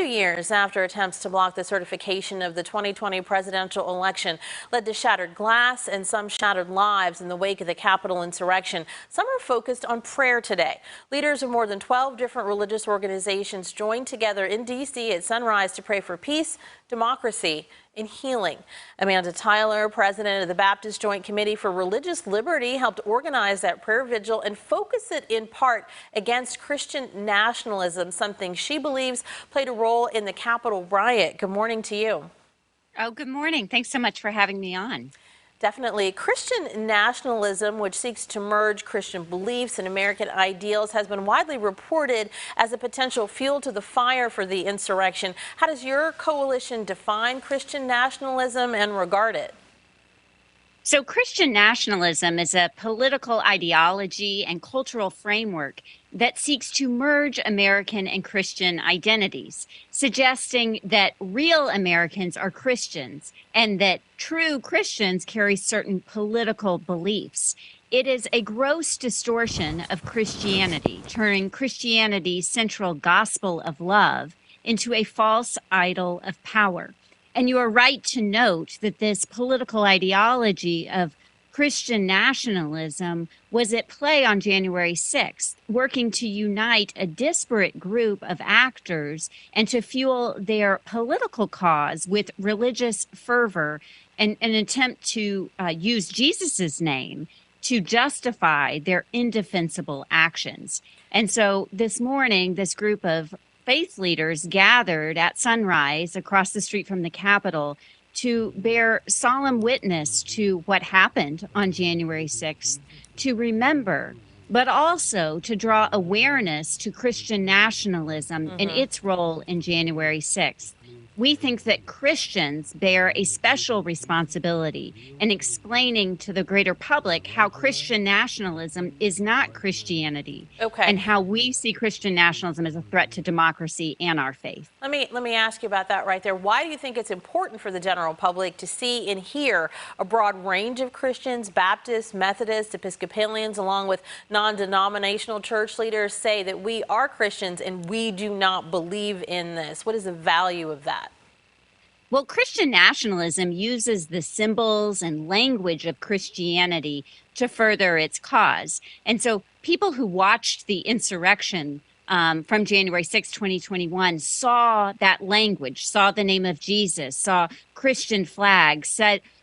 years after attempts to block the certification of the 2020 presidential election led to shattered glass and some shattered lives in the wake of the Capitol insurrection, some are focused on prayer today. Leaders of more than 12 different religious organizations joined together in D.C. at sunrise to pray for peace, democracy, and healing. Amanda Tyler, president of the Baptist Joint Committee for Religious Liberty, helped organize that prayer vigil and focus it in part against Christian nationalism, something she believes played a role in the Capitol riot. Good morning to you. Oh, good morning. Thanks so much for having me on. Definitely. Christian nationalism, which seeks to merge Christian beliefs and American ideals, has been widely reported as a potential fuel to the fire for the insurrection. How does your coalition define Christian nationalism and regard it? So, Christian nationalism is a political ideology and cultural framework that seeks to merge American and Christian identities, suggesting that real Americans are Christians and that true Christians carry certain political beliefs. It is a gross distortion of Christianity, turning Christianity's central gospel of love into a false idol of power. And you are right to note that this political ideology of Christian nationalism was at play on January 6th, working to unite a disparate group of actors and to fuel their political cause with religious fervor and an attempt to use Jesus's name to justify their indefensible actions. And so this morning, this group of faith leaders gathered at sunrise across the street from the Capitol to bear solemn witness to what happened on January 6th, to remember, but also to draw awareness to Christian nationalism and its role in January 6th. We think that Christians bear a special responsibility in explaining to the greater public how Christian nationalism is not Christianity, and how we see Christian nationalism as a threat to democracy and our faith. Let me ask you about that right there. Why do you think it's important for the general public to see and hear a broad range of Christians, Baptists, Methodists, Episcopalians, along with non-denominational church leaders say that we are Christians and we do not believe in this? What is the value of that? Well, Christian nationalism uses the symbols and language of Christianity to further its cause. And so people who watched the insurrection from January 6, 2021, saw that language, saw the name of Jesus, saw Christian flags,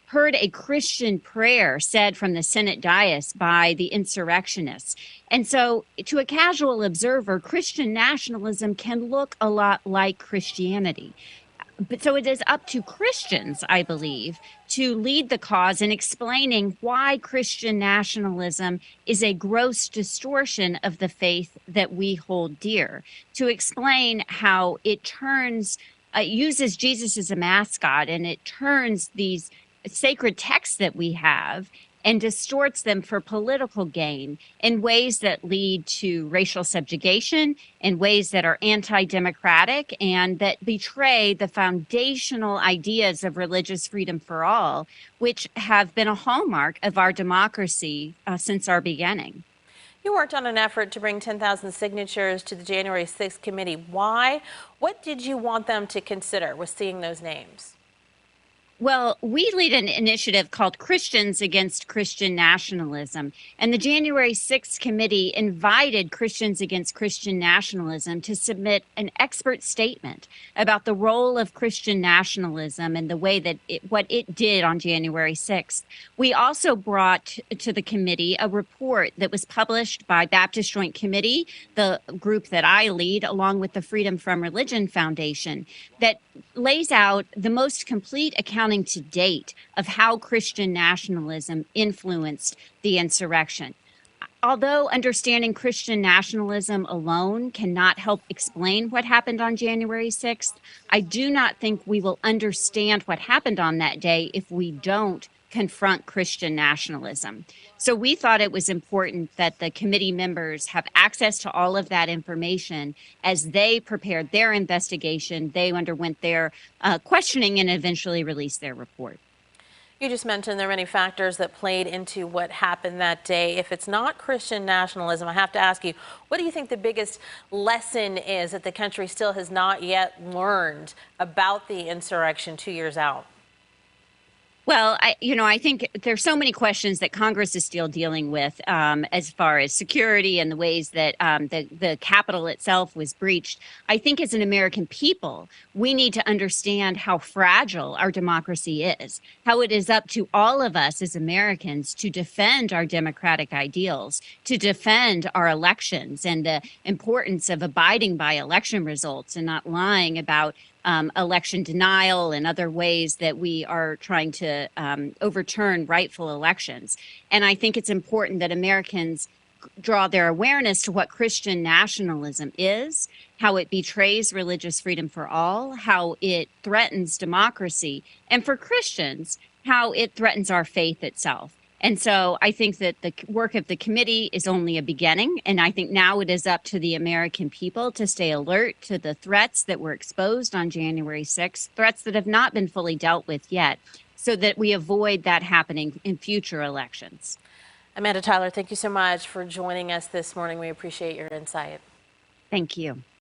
heard a Christian prayer said from the Senate dais by the insurrectionists. And so to a casual observer, Christian nationalism can look a lot like Christianity. But so it is up to Christians, I believe, to lead the cause in explaining why Christian nationalism is a gross distortion of the faith that we hold dear, to explain how it uses Jesus as a mascot, and it turns these sacred texts that we have and distorts them for political gain in ways that lead to racial subjugation, in ways that are anti-democratic, and that betray the foundational ideas of religious freedom for all, which have been a hallmark of our democracy since our beginning. You worked on an effort to bring 10,000 signatures to the January 6th committee. Why? What did you want them to consider with seeing those names? Well, we lead an initiative called Christians Against Christian Nationalism, and the January 6th committee invited Christians Against Christian Nationalism to submit an expert statement about the role of Christian nationalism and the way that what it did on January 6th. We also brought to the committee a report that was published by Baptist Joint Committee, the group that I lead, along with the Freedom from Religion Foundation, that lays out the most complete accounting to date of how Christian nationalism influenced the insurrection. Although understanding Christian nationalism alone cannot help explain what happened on January 6th, I do not think we will understand what happened on that day if we don't confront Christian nationalism. So we thought it was important that the committee members have access to all of that information as they prepared their investigation, they underwent their questioning, and eventually released their report. You just mentioned there are many factors that played into what happened that day. If it's not Christian nationalism, I have to ask you, what do you think the biggest lesson is that the country still has not yet learned about the insurrection 2 years out? Well, I think there's so many questions that Congress is still dealing with as far as security and the ways that the Capitol itself was breached. I think as an American people, we need to understand how fragile our democracy is, how it is up to all of us as Americans to defend our democratic ideals, to defend our elections, and the importance of abiding by election results and not lying about election denial and other ways that we are trying to overturn rightful elections. And I think it's important that Americans draw their awareness to what Christian nationalism is, how it betrays religious freedom for all, how it threatens democracy, and for Christians, how it threatens our faith itself. And so I think that the work of the committee is only a beginning. And I think now it is up to the American people to stay alert to the threats that were exposed on January 6th, threats that have not been fully dealt with yet, so that we avoid that happening in future elections. Amanda Tyler, thank you so much for joining us this morning. We appreciate your insight. Thank you.